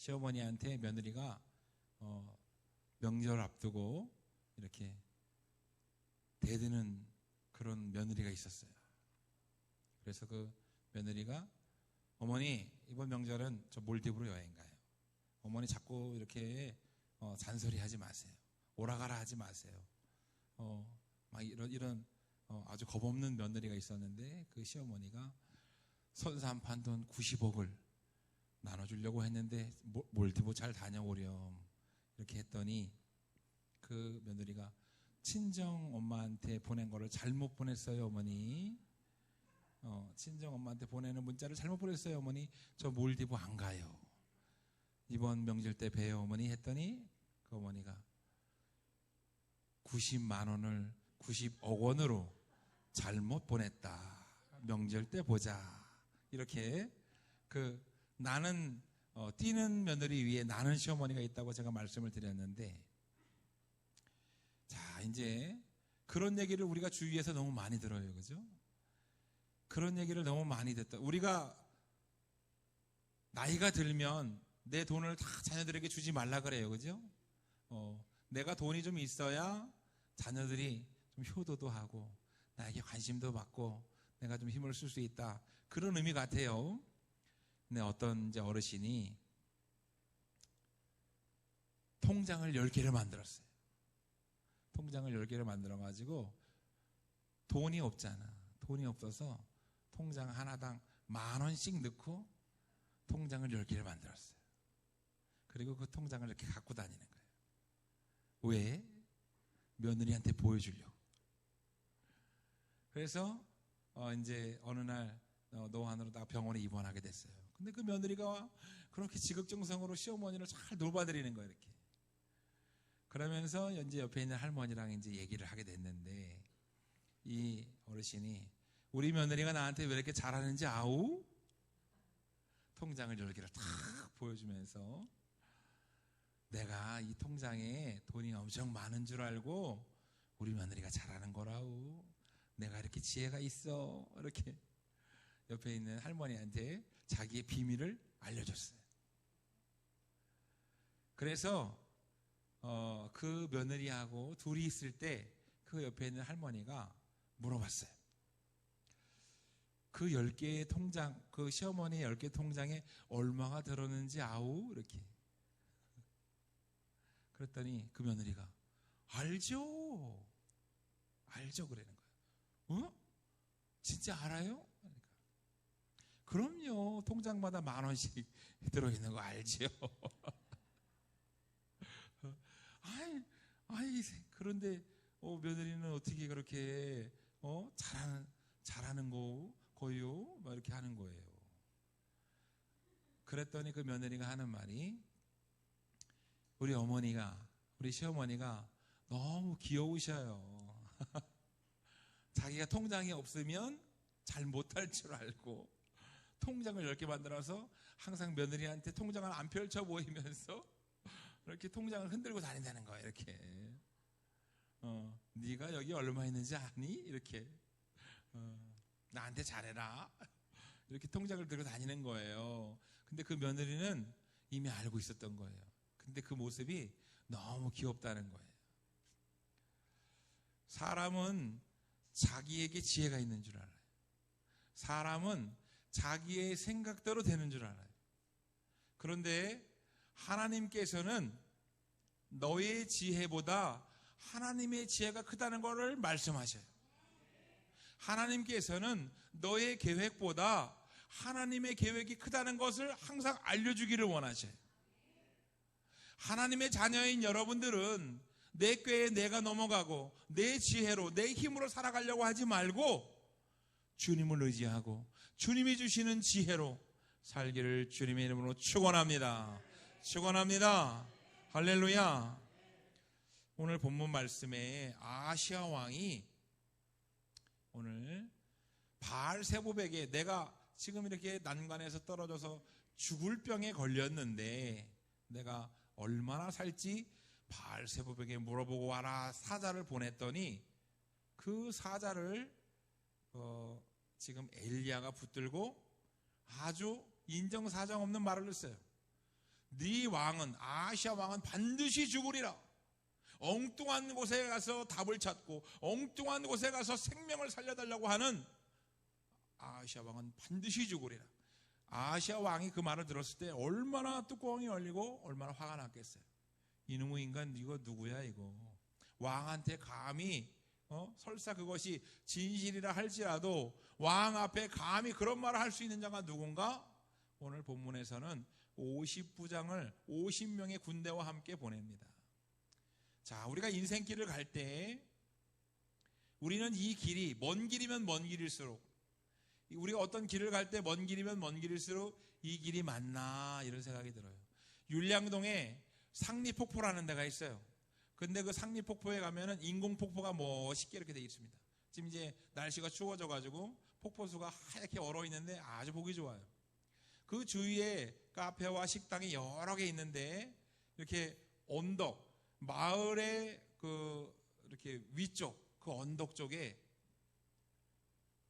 시어머니한테 며느리가 명절 앞두고 이렇게 대드는 그런 며느리가 있었어요. 그래서 그 며느리가 어머니 이번 명절은 저 몰디브로 여행 가요. 어머니 자꾸 이렇게 잔소리하지 마세요. 오라가라 하지 마세요. 막 이런 아주 겁없는 며느리가 있었는데 그 시어머니가 선산판 돈 90억을 나눠주려고 했는데 몰디브 잘 다녀오렴 이렇게 했더니 그 며느리가 친정 엄마한테 보낸 거를 잘못 보냈어요 어머니. 친정 엄마한테 보내는 문자를 잘못 보냈어요 어머니. 저 몰디브 안 가요. 이번 명절 때 봬요 어머니 했더니 그 어머니가 90만 원을 90억 원으로 잘못 보냈다. 명절 때 보자. 이렇게 나는 뛰는 며느리 위에 나는 시어머니가 있다고 제가 말씀을 드렸는데, 자 이제 그런 얘기를 우리가 주위에서 너무 많이 들어요, 그죠? 그런 얘기를 너무 많이 듣다. 우리가 나이가 들면 내 돈을 다 자녀들에게 주지 말라 그래요, 그죠? 내가 돈이 좀 있어야 자녀들이 좀 효도도 하고 나에게 관심도 받고 내가 좀 힘을 쓸 수 있다. 그런 의미 같아요. 근데 어떤 이제 어르신이 통장을 10개를 만들었어요. 통장을 10개를 만들어가지고 돈이 없잖아. 돈이 없어서 통장 하나당 10,000원씩 넣고 통장을 10개를 만들었어요. 그리고 그 통장을 이렇게 갖고 다니는 거예요. 왜? 며느리한테 보여주려고. 그래서 이제 어느 날 노안으로 다 병원에 입원하게 됐어요. 근데 그 며느리가 그렇게 지극정성으로 시어머니를 잘 돌봐드리는 거예요, 이렇게. 그러면서 이제 옆에 있는 할머니랑 이제 얘기를 하게 됐는데, 이 어르신이 우리 며느리가 나한테 왜 이렇게 잘하는지 아우? 통장을 10개를 탁 보여주면서 내가 이 통장에 돈이 엄청 많은 줄 알고 우리 며느리가 잘하는 거라우. 내가 이렇게 지혜가 있어. 이렇게 옆에 있는 할머니한테 자기의 비밀을 알려줬어요. 그래서 그 며느리하고 둘이 있을 때 그 옆에 있는 할머니가 물어봤어요. 그 10개의 통장, 그 시어머니의 10개 통장에 얼마가 들었는지 아우? 이렇게. 그랬더니 그 며느리가 알죠. 알죠 그러는 거예요. 진짜 알아요? 그러니까. 그럼요. 통장마다 10,000원씩 들어있는 거 알죠. 그런데 며느리는 어떻게 그렇게 잘하는 거요? 막 이렇게 하는 거예요. 그랬더니 그 며느리가 하는 말이, 우리 어머니가, 우리 시어머니가 너무 귀여우셔요. 자기가 통장이 없으면 잘 못할 줄 알고 통장을 10개 만들어서 항상 며느리한테 통장을 안 펼쳐 보이면서 이렇게 통장을 흔들고 다닌다는 거예요. 이렇게. 네가 여기 얼마 있는지 아니? 이렇게. 나한테 잘해라. 이렇게 통장을 들고 다니는 거예요. 근데 그 며느리는 이미 알고 있었던 거예요. 근데 그 모습이 너무 귀엽다는 거예요. 사람은 자기에게 지혜가 있는 줄 알아요. 사람은 자기의 생각대로 되는 줄 알아요. 그런데 하나님께서는 너의 지혜보다 하나님의 지혜가 크다는 것을 말씀하셔요. 하나님께서는 너의 계획보다 하나님의 계획이 크다는 것을 항상 알려주기를 원하셔요. 하나님의 자녀인 여러분들은 내 꾀에 내가 넘어가고 내 지혜로 내 힘으로 살아가려고 하지 말고 주님을 의지하고 주님이 주시는 지혜로 살기를 주님의 이름으로 축원합니다. 축원합니다. 할렐루야. 오늘 본문 말씀에 아시아 왕이 오늘 바알세보백에, 내가 지금 이렇게 난관에서 떨어져서 죽을 병에 걸렸는데 내가 얼마나 살지 바알세보백에 물어보고 와라 사자를 보냈더니 그 사자를 지금 엘리야가 붙들고 아주 인정사정 없는 말을 했어요. 네 왕은, 아시아 왕은 반드시 죽으리라. 엉뚱한 곳에 가서 답을 찾고 엉뚱한 곳에 가서 생명을 살려달라고 하는 아시아 왕은 반드시 죽으리라. 아시아 왕이 그 말을 들었을 때 얼마나 뚜껑이 열리고 얼마나 화가 났겠어요. 이놈의 인간, 이거 누구야 이거. 왕한테 감히 설사 그것이 진실이라 할지라도 왕 앞에 감히 그런 말을 할 수 있는 자가 누군가? 오늘 본문에서는 50부장을 50명의 군대와 함께 보냅니다. 자, 우리가 인생길을 갈 때 우리는 이 길이 먼 길이면 먼 길일수록, 우리가 어떤 길을 갈 때 먼 길이면 먼 길일수록 이 길이 맞나 이런 생각이 들어요. 율량동에 상리폭포라는 데가 있어요. 근데 그 상리폭포에 가면은 인공폭포가 멋있게 이렇게 되어 있습니다. 지금 이제 날씨가 추워져 가지고 폭포수가 하얗게 얼어 있는데 아주 보기 좋아요. 그 주위에 카페와 식당이 여러 개 있는데 이렇게 언덕, 마을의 그 이렇게 위쪽, 그 언덕 쪽에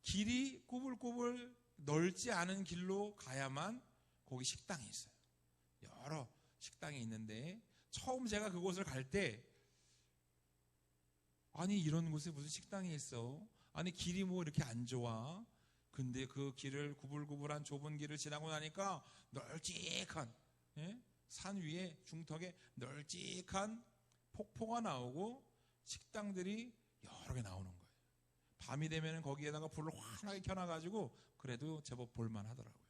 길이 꾸불꾸불 넓지 않은 길로 가야만 거기 식당이 있어요. 여러 식당이 있는데 처음 제가 그곳을 갈 때, 아니 이런 곳에 무슨 식당이 있어? 아니 길이 뭐 이렇게 안 좋아? 근데 그 길을, 구불구불한 좁은 길을 지나고 나니까 널찍한, 산 위에 중턱에 널찍한 폭포가 나오고 식당들이 여러 개 나오는 거예요. 밤이 되면 거기에다가 불을 환하게 켜놔가지고 그래도 제법 볼만하더라고요.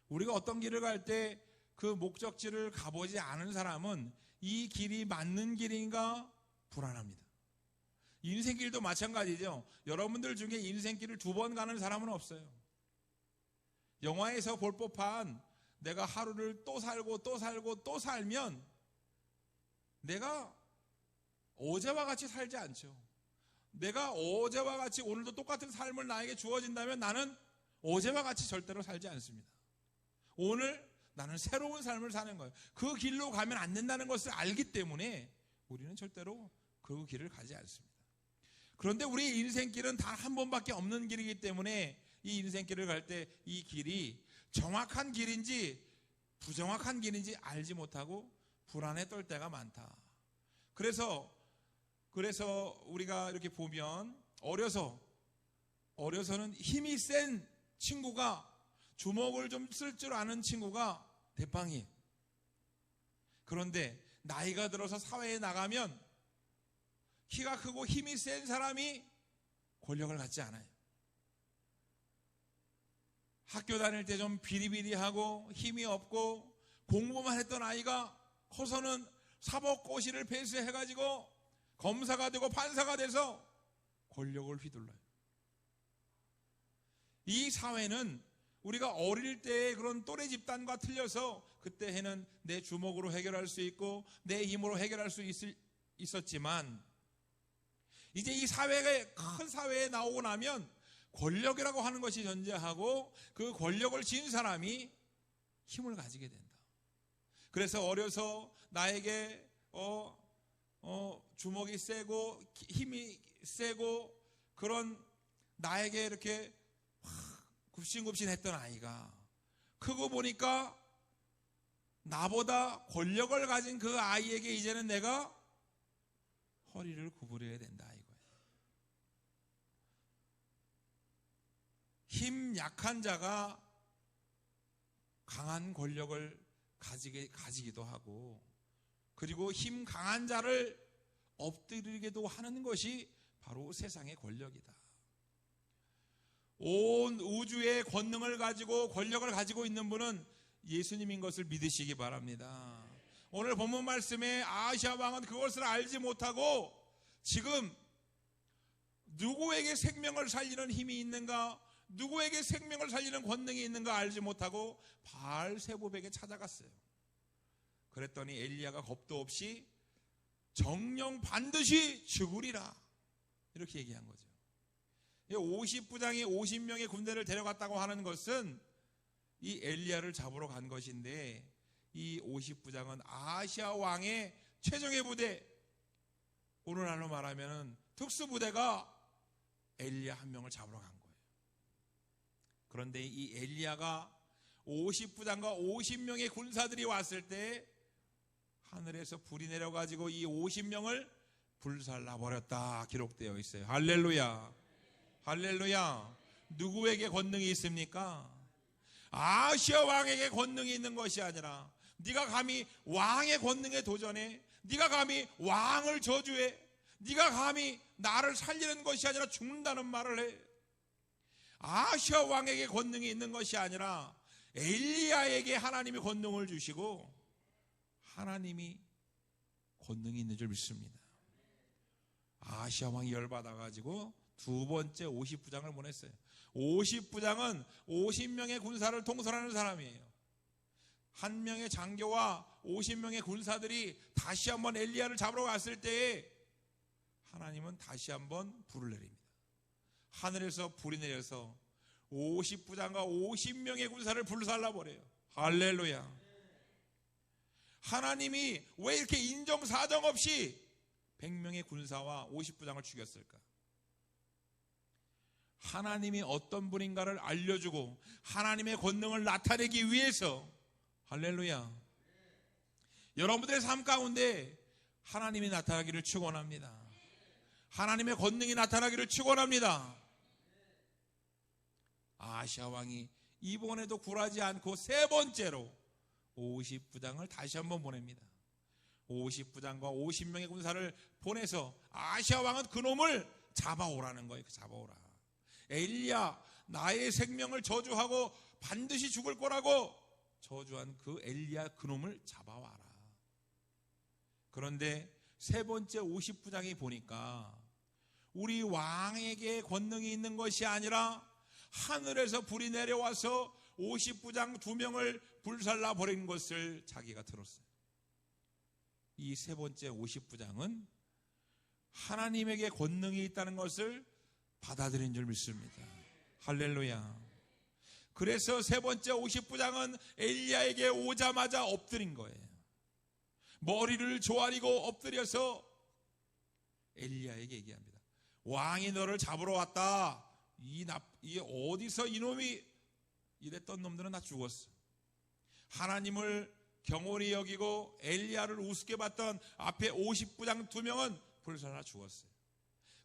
우리가 어떤 길을 갈 때 그 목적지를 가보지 않은 사람은 이 길이 맞는 길인가 불안합니다. 인생길도 마찬가지죠. 여러분들 중에 인생길을 2번 가는 사람은 없어요. 영화에서 볼 법한 내가 하루를 또 살고 또 살고 또 살면 내가 어제와 같이 살지 않죠. 내가 어제와 같이 오늘도 똑같은 삶을 나에게 주어진다면 나는 어제와 같이 절대로 살지 않습니다. 오늘 나는 새로운 삶을 사는 거예요. 그 길로 가면 안 된다는 것을 알기 때문에 우리는 절대로 그 길을 가지 않습니다. 그런데 우리 인생길은 단 한 번밖에 없는 길이기 때문에 이 인생길을 갈 때 이 길이 정확한 길인지 부정확한 길인지 알지 못하고 불안에 떨 때가 많다. 그래서 우리가 이렇게 보면 어려서는 힘이 센 친구가, 주먹을 좀 쓸 줄 아는 친구가 대빵이에요. 그런데 나이가 들어서 사회에 나가면 키가 크고 힘이 센 사람이 권력을 갖지 않아요. 학교 다닐 때 좀 비리비리하고 힘이 없고 공부만 했던 아이가 커서는 사법고시를 패스해가지고 검사가 되고 판사가 돼서 권력을 휘둘러요. 이 사회는 우리가 어릴 때의 그런 또래 집단과 틀려서 그때에는 내 주먹으로 해결할 수 있고 내 힘으로 해결할 수 있었지만 이제 이 사회가 큰 사회에 나오고 나면 권력이라고 하는 것이 존재하고 그 권력을 쥔 사람이 힘을 가지게 된다. 그래서 어려서 나에게 주먹이 세고 힘이 세고 그런 나에게 이렇게 굽신굽신했던 아이가 크고 보니까 나보다 권력을 가진 그 아이에게 이제는 내가 허리를 구부려야 된다 이거예요. 힘 약한 자가 강한 권력을 가지기도 하고, 그리고 힘 강한 자를 엎드리게도 하는 것이 바로 세상의 권력이다. 온 우주의 권능을 가지고 권력을 가지고 있는 분은 예수님인 것을 믿으시기 바랍니다. 오늘 본문 말씀에 아시아 왕은 그것을 알지 못하고 지금 누구에게 생명을 살리는 힘이 있는가, 누구에게 생명을 살리는 권능이 있는가 알지 못하고 바알세붑에게 찾아갔어요. 그랬더니 엘리야가 겁도 없이 정녕 반드시 죽으리라 이렇게 얘기한 거죠. 50부장이 50명의 군대를 데려갔다고 하는 것은 이 엘리야를 잡으러 간 것인데, 이 50부장은 아시아 왕의 최정예 부대, 오늘날로 말하면 특수부대가 엘리야 한 명을 잡으러 간 거예요. 그런데 이 엘리야가 50부장과 50명의 군사들이 왔을 때 하늘에서 불이 내려가지고 이 50명을 불살라 버렸다 기록되어 있어요. 할렐루야. 할렐루야. 누구에게 권능이 있습니까? 아시아 왕에게 권능이 있는 것이 아니라 네가 감히 왕의 권능에 도전해? 네가 감히 왕을 저주해? 네가 감히 나를 살리는 것이 아니라 죽는다는 말을 해? 아시아 왕에게 권능이 있는 것이 아니라 엘리야에게 하나님이 권능을 주시고 하나님이 권능이 있는 줄 믿습니다. 아시아 왕이 열받아가지고 두 번째 50부장을 보냈어요. 50부장은 50명의 군사를 통솔하는 사람이에요. 한 명의 장교와 50명의 군사들이 다시 한번 엘리야를 잡으러 갔을 때에 하나님은 다시 한번 불을 내립니다. 하늘에서 불이 내려서 50부장과 50명의 군사를 불살라 버려요. 할렐루야. 하나님이 왜 이렇게 인정사정 없이 100명의 군사와 50부장을 죽였을까? 하나님이 어떤 분인가를 알려주고 하나님의 권능을 나타내기 위해서. 할렐루야. 여러분들의 삶 가운데 하나님이 나타나기를 축원합니다. 하나님의 권능이 나타나기를 축원합니다. 아시아 왕이 이번에도 굴하지 않고 세 번째로 50부장을 다시 한번 보냅니다. 50부장과 50명의 군사를 보내서 아시아 왕은 그놈을 잡아오라는 거예요. 잡아오라. 엘리야, 나의 생명을 저주하고 반드시 죽을 거라고 저주한 그 엘리야 그놈을 잡아와라. 그런데 세 번째 50부장이 보니까 우리 왕에게 권능이 있는 것이 아니라 하늘에서 불이 내려와서 50부장 2명을 불살라 버린 것을 자기가 들었어요. 이 세 번째 50부장은 하나님에게 권능이 있다는 것을 받아들인 줄 믿습니다. 할렐루야. 그래서 세 번째 50부장은 엘리야에게 오자마자 엎드린 거예요. 머리를 조아리고 엎드려서 엘리야에게 얘기합니다. 왕이 너를 잡으러 왔다. 이 어디서 이놈이 이랬던 놈들은 다 죽었어. 하나님을 경홀히 여기고 엘리야를 우습게 봤던 앞에 50부장 2명은 불살라 죽었어요.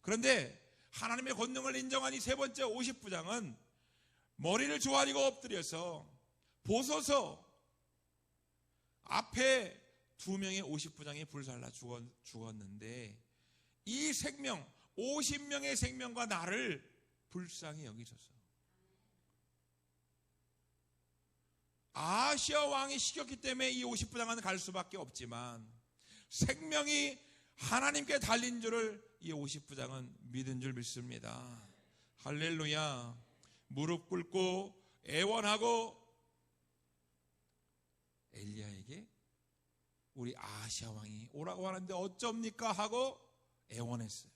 그런데 하나님의 권능을 인정한 이 세 번째 50부장은 머리를 조아리고 엎드려서 보소서 앞에 2명의 50부장이 불살라 죽었는데 이 생명 50명의 생명과 나를 불쌍히 여기소서. 아시아 왕이 시켰기 때문에 이 50부장은 갈 수밖에 없지만 생명이 하나님께 달린 줄을 이 50부장은 믿은 줄 믿습니다. 할렐루야. 무릎 꿇고 애원하고 엘리야에게 우리 아시아 왕이 오라고 하는데 어쩝니까 하고 애원했어요.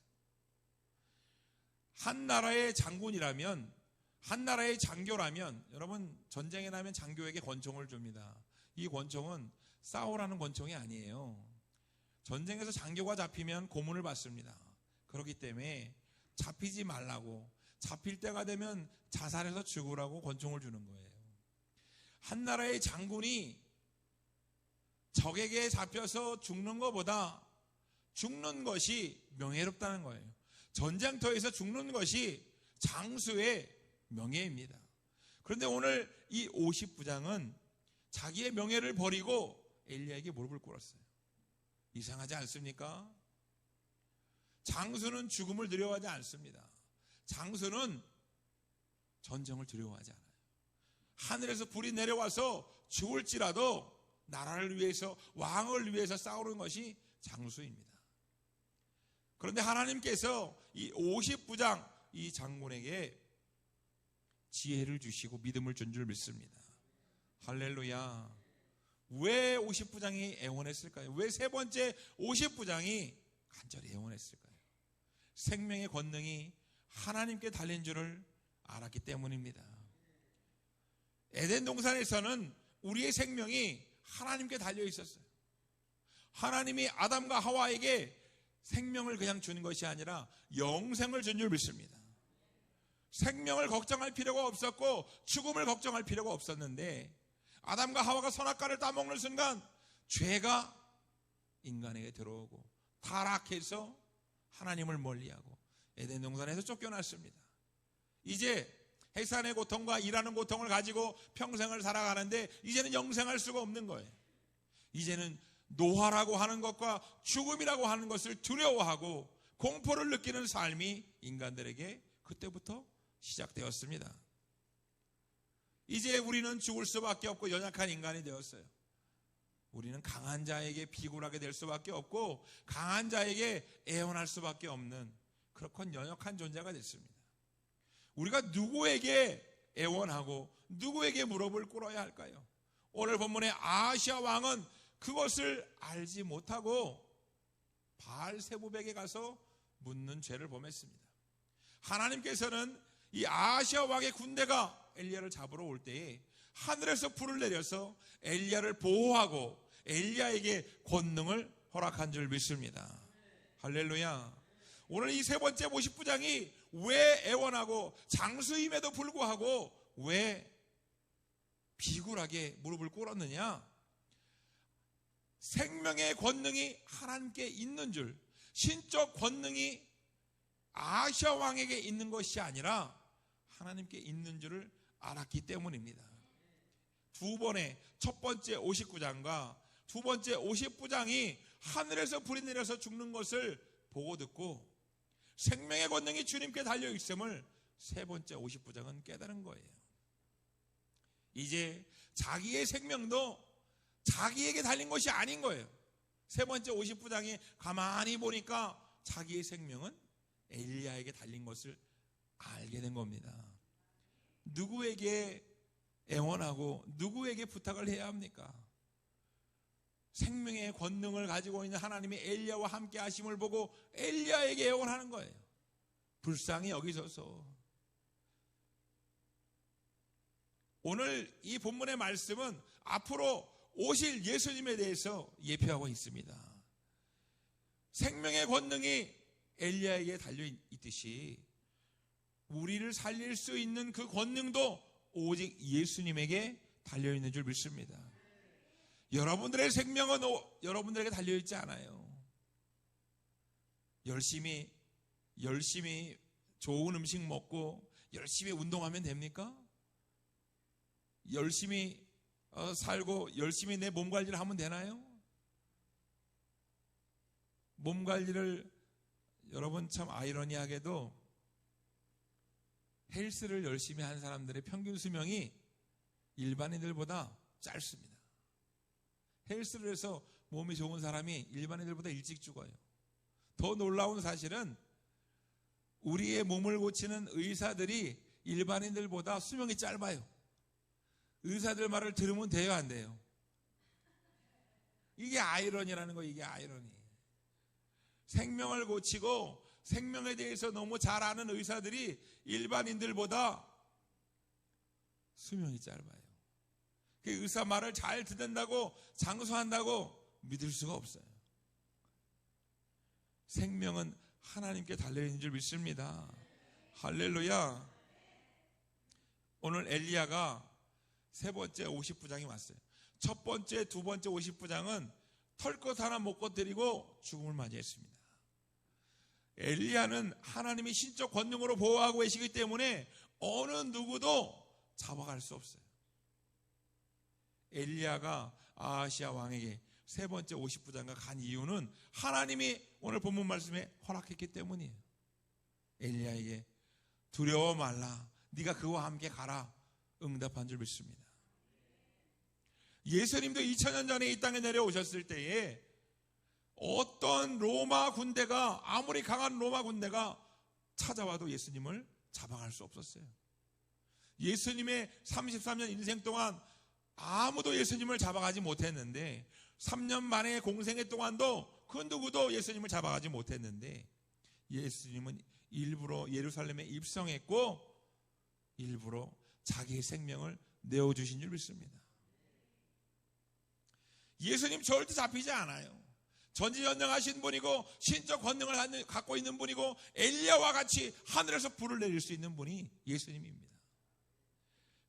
한 나라의 장군이라면, 한 나라의 장교라면, 여러분 전쟁에 나면 장교에게 권총을 줍니다. 이 권총은 싸우라는 권총이 아니에요. 전쟁에서 장교가 잡히면 고문을 받습니다. 그렇기 때문에 잡히지 말라고, 잡힐 때가 되면 자살해서 죽으라고 권총을 주는 거예요. 한 나라의 장군이 적에게 잡혀서 죽는 것보다 죽는 것이 명예롭다는 거예요. 전쟁터에서 죽는 것이 장수의 명예입니다. 그런데 오늘 이 50부장은 자기의 명예를 버리고 엘리야에게 무릎을 꿇었어요. 이상하지 않습니까? 장수는 죽음을 두려워하지 않습니다. 장수는 전쟁을 두려워하지 않아요. 하늘에서 불이 내려와서 죽을지라도 나라를 위해서, 왕을 위해서 싸우는 것이 장수입니다. 그런데 하나님께서 이 50부장 이 장군에게 지혜를 주시고 믿음을 준 줄 믿습니다. 할렐루야. 왜 50부장이 애원했을까요? 왜 세 번째 50부장이 간절히 애원했을까요? 생명의 권능이 하나님께 달린 줄을 알았기 때문입니다. 에덴 동산에서는 우리의 생명이 하나님께 달려 있었어요. 하나님이 아담과 하와에게 생명을 그냥 주는 것이 아니라 영생을 준 줄 믿습니다. 생명을 걱정할 필요가 없었고 죽음을 걱정할 필요가 없었는데 아담과 하와가 선악과를 따먹는 순간 죄가 인간에게 들어오고 타락해서 하나님을 멀리하고 에덴 동산에서 쫓겨났습니다. 이제 해산의 고통과 일하는 고통을 가지고 평생을 살아가는데 이제는 영생할 수가 없는 거예요. 이제는 노화라고 하는 것과 죽음이라고 하는 것을 두려워하고 공포를 느끼는 삶이 인간들에게 그때부터 시작되었습니다. 이제 우리는 죽을 수밖에 없고 연약한 인간이 되었어요. 우리는 강한 자에게 비굴하게 될 수밖에 없고 강한 자에게 애원할 수밖에 없는 그렇건 연약한 존재가 됐습니다. 우리가 누구에게 애원하고 누구에게 무릎을 꿇어야 할까요? 오늘 본문의 아하시아 왕은 그것을 알지 못하고 바알세부백에 가서 묻는 죄를 범했습니다. 하나님께서는 이 아하시아 왕의 군대가 엘리야를 잡으러 올 때에 하늘에서 불을 내려서 엘리야를 보호하고 엘리야에게 권능을 허락한 줄 믿습니다. 할렐루야. 오늘 이 세 번째 모십 부장이 왜 애원하고 장수임에도 불구하고 왜 비굴하게 무릎을 꿇었느냐? 생명의 권능이 하나님께 있는 줄, 신적 권능이 아하시아 왕에게 있는 것이 아니라 하나님께 있는 줄을 알았기 때문입니다. 두 번의 첫 번째 59장과 두 번째 50부장이 하늘에서 불이 내려서 죽는 것을 보고 듣고 생명의 권능이 주님께 달려있음을 세 번째 50부장은 깨달은 거예요. 이제 자기의 생명도 자기에게 달린 것이 아닌 거예요. 세 번째 50부장이 가만히 보니까 자기의 생명은 엘리야에게 달린 것을 알게 된 겁니다. 누구에게 애원하고 누구에게 부탁을 해야 합니까? 생명의 권능을 가지고 있는 하나님이 엘리야와 함께 하심을 보고 엘리야에게 애원하는 거예요. 불쌍히 여기셔서. 오늘 이 본문의 말씀은 앞으로 오실 예수님에 대해서 예표하고 있습니다. 생명의 권능이 엘리야에게 달려있듯이 우리를 살릴 수 있는 그 권능도 오직 예수님에게 달려있는 줄 믿습니다. 여러분들의 생명은 여러분들에게 달려있지 않아요. 열심히 좋은 음식 먹고 열심히 운동하면 됩니까? 열심히 살고 열심히 내 몸 관리를 하면 되나요? 몸 관리를 여러분 참 아이러니하게도 헬스를 열심히 한 사람들의 평균 수명이 일반인들보다 짧습니다. 헬스를 해서 몸이 좋은 사람이 일반인들보다 일찍 죽어요. 더 놀라운 사실은 우리의 몸을 고치는 의사들이 일반인들보다 수명이 짧아요. 의사들 말을 들으면 돼요, 안 돼요? 이게 아이러니라는 거예요. 이게 아이러니. 생명을 고치고 생명에 대해서 너무 잘 아는 의사들이 일반인들보다 수명이 짧아요. 그 의사 말을 잘 듣는다고 장수한다고 믿을 수가 없어요. 생명은 하나님께 달려있는 줄 믿습니다. 할렐루야. 오늘 엘리야가 세 번째 50부장이 왔어요. 첫 번째, 두 번째 50부장은 털 것 하나 못 건드리고 죽음을 맞이했습니다. 엘리야는 하나님이 신적 권능으로 보호하고 계시기 때문에 어느 누구도 잡아갈 수 없어요. 엘리야가 아하시아 왕에게 세 번째 50부장과 간 이유는 하나님이 오늘 본문 말씀에 허락했기 때문이에요. 엘리야에게 두려워 말라, 네가 그와 함께 가라 응답한 줄 믿습니다. 예수님도 2000년 전에 이 땅에 내려오셨을 때에 어떤 로마 군대가, 아무리 강한 로마 군대가 찾아와도 예수님을 잡아갈 수 없었어요. 예수님의 33년 인생 동안 아무도 예수님을 잡아가지 못했는데 3년 만에 공생애 동안도 그 누구도 예수님을 잡아가지 못했는데 예수님은 일부러 예루살렘에 입성했고 일부러 자기의 생명을 내어주신 줄 믿습니다. 예수님 절대 잡히지 않아요. 전지전능하신 분이고 신적 권능을 갖고 있는 분이고 엘리야와 같이 하늘에서 불을 내릴 수 있는 분이 예수님입니다.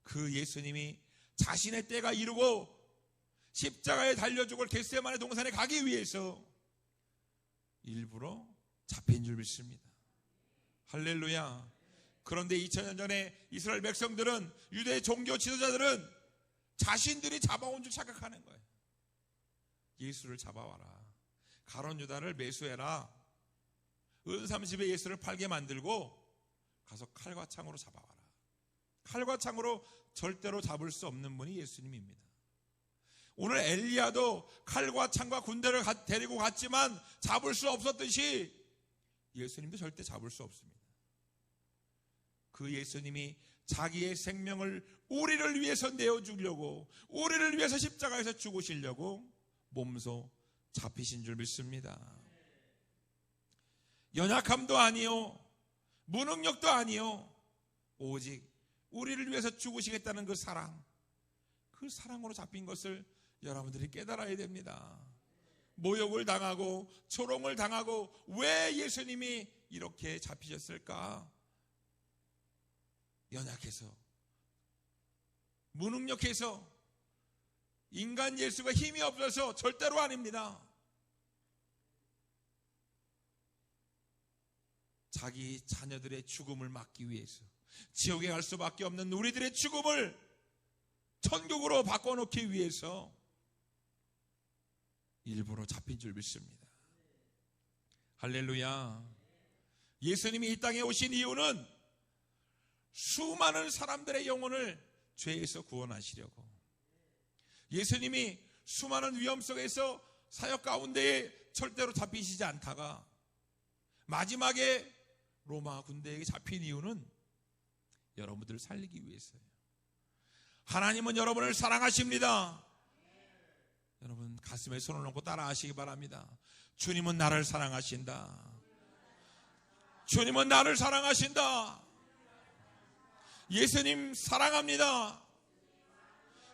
그 예수님이 자신의 때가 이르고 십자가에 달려 죽을 겟세마네 동산에 가기 위해서 일부러 잡힌 줄 믿습니다. 할렐루야. 그런데 2000년 전에 이스라엘 백성들은, 유대 종교 지도자들은 자신들이 잡아온 줄 착각하는 거예요. 예수를 잡아와라, 가룟 유다를 매수해라, 은 30에 예수를 팔게 만들고 가서 칼과 창으로 잡아와라. 칼과 창으로 절대로 잡을 수 없는 분이 예수님입니다. 오늘 엘리야도 칼과 창과 군대를 데리고 갔지만 잡을 수 없었듯이 예수님도 절대 잡을 수 없습니다. 그 예수님이 자기의 생명을 우리를 위해서 내어주려고, 우리를 위해서 십자가에서 죽으시려고 몸소 잡히신 줄 믿습니다. 연약함도 아니요, 무능력도 아니요, 오직 우리를 위해서 죽으시겠다는 그 사랑으로 잡힌 것을 여러분들이 깨달아야 됩니다. 모욕을 당하고 조롱을 당하고 왜 예수님이 이렇게 잡히셨을까? 연약해서, 무능력해서, 인간 예수가 힘이 없어서 절대로 아닙니다. 자기 자녀들의 죽음을 막기 위해서, 지옥에 갈 수밖에 없는 우리들의 죽음을 천국으로 바꿔놓기 위해서 일부러 잡힌 줄 믿습니다. 할렐루야. 예수님이 이 땅에 오신 이유는 수많은 사람들의 영혼을 죄에서 구원하시려고, 예수님이 수많은 위험 속에서 사역 가운데에 절대로 잡히시지 않다가 마지막에 로마 군대에게 잡힌 이유는 여러분들을 살리기 위해서예요. 하나님은 여러분을 사랑하십니다. 여러분 가슴에 손을 얹고 따라 하시기 바랍니다. 주님은 나를 사랑하신다. 주님은 나를 사랑하신다. 예수님 사랑합니다.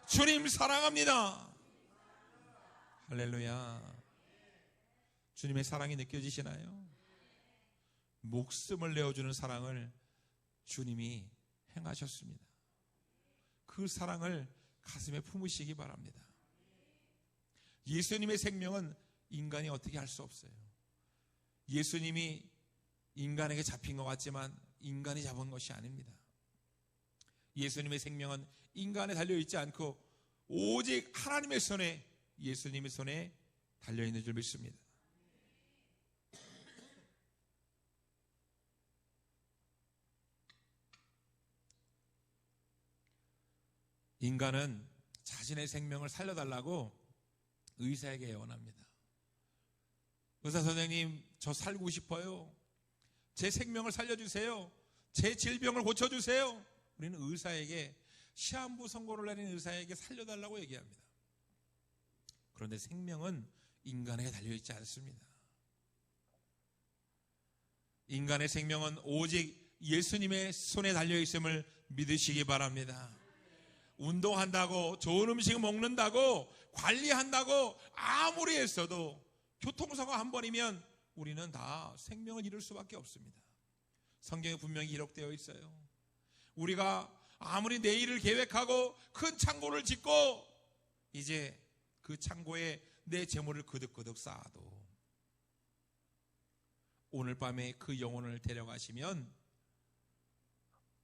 주님 사랑합니다. 할렐루야. 주님의 사랑이 느껴지시나요? 목숨을 내어주는 사랑을 주님이 행하셨습니다. 그 사랑을 가슴에 품으시기 바랍니다. 예수님의 생명은 인간이 어떻게 할 수 없어요. 예수님이 인간에게 잡힌 것 같지만 인간이 잡은 것이 아닙니다. 예수님의 생명은 인간에 달려있지 않고 오직 하나님의 손에, 예수님의 손에 달려있는 줄 믿습니다. 인간은 자신의 생명을 살려달라고 의사에게 애원합니다. 의사 선생님, 저 살고 싶어요. 제 생명을 살려주세요. 제 질병을 고쳐주세요. 우리는 의사에게, 시한부 선고를 내린 의사에게 살려달라고 얘기합니다. 그런데 생명은 인간에게 달려있지 않습니다. 인간의 생명은 오직 예수님의 손에 달려있음을 믿으시기 바랍니다. 운동한다고, 좋은 음식 먹는다고, 관리한다고 아무리 했어도 교통사고 한 번이면 우리는 다 생명을 잃을 수밖에 없습니다. 성경에 분명히 기록되어 있어요. 우리가 아무리 내일을 계획하고 큰 창고를 짓고 이제 그 창고에 내 재물을 거듭거듭 쌓아도 오늘 밤에 그 영혼을 데려가시면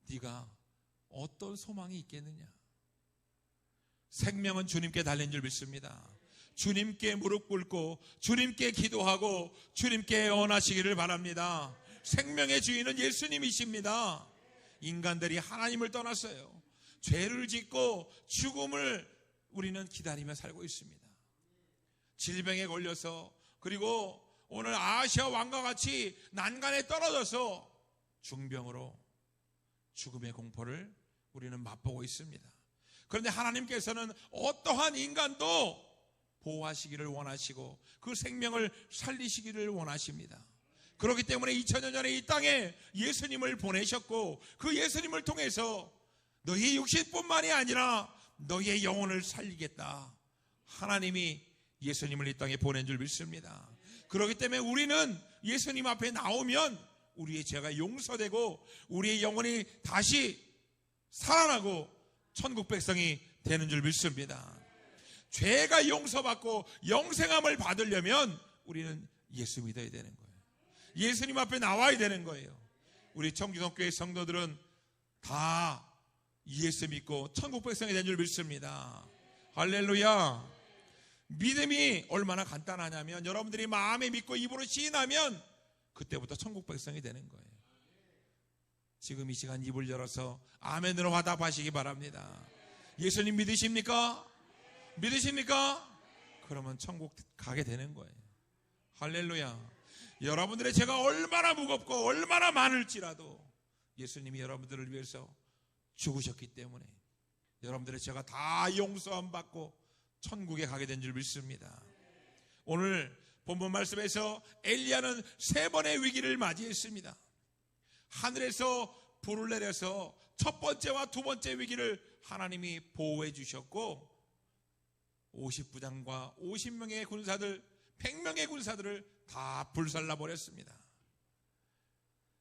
네가 어떤 소망이 있겠느냐? 생명은 주님께 달린 줄 믿습니다. 주님께 무릎 꿇고 주님께 기도하고 주님께 애원하시기를 바랍니다. 생명의 주인은 예수님이십니다. 인간들이 하나님을 떠났어요. 죄를 짓고 죽음을 우리는 기다리며 살고 있습니다. 질병에 걸려서, 그리고 오늘 아시아 왕과 같이 난간에 떨어져서 중병으로 죽음의 공포를 우리는 맛보고 있습니다. 그런데 하나님께서는 어떠한 인간도 보호하시기를 원하시고 그 생명을 살리시기를 원하십니다. 그렇기 때문에 2000년 전에 이 땅에 예수님을 보내셨고 그 예수님을 통해서 너희의 육신뿐만이 아니라 너희의 영혼을 살리겠다. 하나님이 예수님을 이 땅에 보낸 줄 믿습니다. 그렇기 때문에 우리는 예수님 앞에 나오면 우리의 죄가 용서되고 우리의 영혼이 다시 살아나고 천국 백성이 되는 줄 믿습니다. 죄가 용서받고 영생함을 받으려면 우리는 예수 믿어야 되는 거예요. 예수님 앞에 나와야 되는 거예요. 우리 청기성교회 성도들은 다 예수 믿고 천국 백성이 된 줄 믿습니다. 할렐루야. 믿음이 얼마나 간단하냐면 여러분들이 마음에 믿고 입으로 시인하면 그때부터 천국 백성이 되는 거예요. 지금 이 시간 입을 열어서 아멘으로 화답하시기 바랍니다. 예수님 믿으십니까? 믿으십니까? 그러면 천국 가게 되는 거예요. 할렐루야. 여러분들의 죄가 얼마나 무겁고 얼마나 많을지라도 예수님이 여러분들을 위해서 죽으셨기 때문에 여러분들의 죄가 다 용서함 받고 천국에 가게 된 줄 믿습니다. 오늘 본문 말씀에서 엘리야는 3번의 위기를 맞이했습니다. 하늘에서 불을 내려서 첫 번째와 두 번째 위기를 하나님이 보호해 주셨고 50부장과 50명의 군사들 100명의 군사들을 다 불살라 버렸습니다.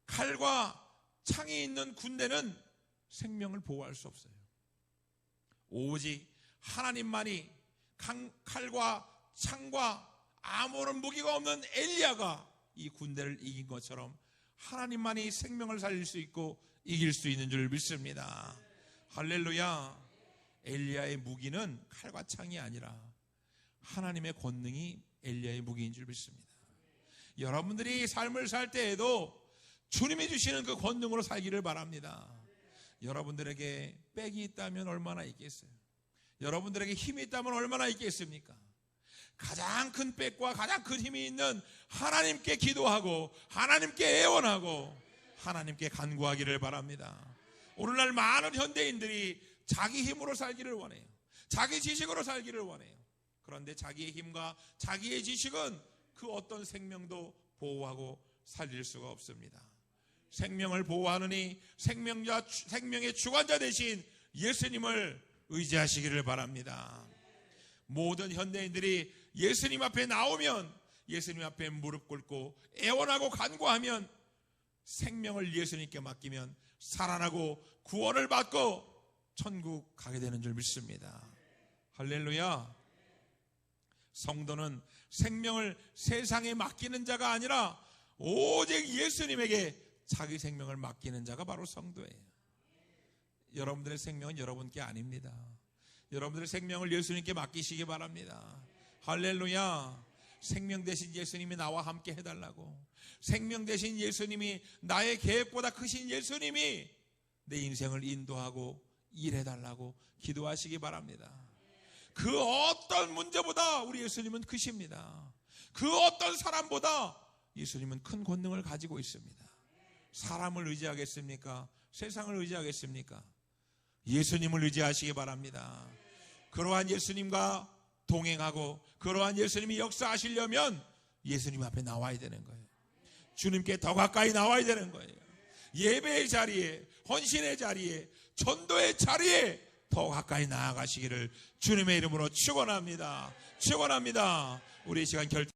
칼과 창이 있는 군대는 생명을 보호할 수 없어요. 오직 하나님만이 칼과 창과 아무런 무기가 없는 엘리야가 이 군대를 이긴 것처럼 하나님만이 생명을 살릴 수 있고 이길 수 있는 줄 믿습니다. 할렐루야. 엘리야의 무기는 칼과 창이 아니라 하나님의 권능이 엘리야의 무기인 줄 믿습니다. 여러분들이 삶을 살 때에도 주님이 주시는 그 권능으로 살기를 바랍니다. 여러분들에게 빽이 있다면 얼마나 있겠어요? 여러분들에게 힘이 있다면 얼마나 있겠습니까? 가장 큰 빽과 가장 큰 힘이 있는 하나님께 기도하고 하나님께 애원하고 하나님께 간구하기를 바랍니다. 오늘날 많은 현대인들이 자기 힘으로 살기를 원해요. 자기 지식으로 살기를 원해요. 그런데 자기의 힘과 자기의 지식은 그 어떤 생명도 보호하고 살릴 수가 없습니다. 생명을 보호하느니 생명의 주관자 되신 예수님을 의지하시기를 바랍니다. 모든 현대인들이 예수님 앞에 나오면 예수님 앞에 무릎 꿇고 애원하고 간구하면 생명을 예수님께 맡기면 살아나고 구원을 받고 천국 가게 되는 줄 믿습니다. 할렐루야. 성도는 생명을 세상에 맡기는 자가 아니라 오직 예수님에게 자기 생명을 맡기는 자가 바로 성도예요. 여러분들의 생명은 여러분께 아닙니다. 여러분들의 생명을 예수님께 맡기시기 바랍니다. 할렐루야. 생명 대신 예수님이 나와 함께 해달라고, 생명 대신 예수님이, 나의 계획보다 크신 예수님이 내 인생을 인도하고 일해달라고 기도하시기 바랍니다. 그 어떤 문제보다 우리 예수님은 크십니다. 그 어떤 사람보다 예수님은 큰 권능을 가지고 있습니다. 사람을 의지하겠습니까? 세상을 의지하겠습니까? 예수님을 의지하시기 바랍니다. 그러한 예수님과 동행하고 그러한 예수님이 역사하시려면 예수님 앞에 나와야 되는 거예요. 주님께 더 가까이 나와야 되는 거예요. 예배의 자리에, 헌신의 자리에, 전도의 자리에 더 가까이 나아가시기를 주님의 이름으로 축원합니다. 축원합니다. 우리 이 시간 결정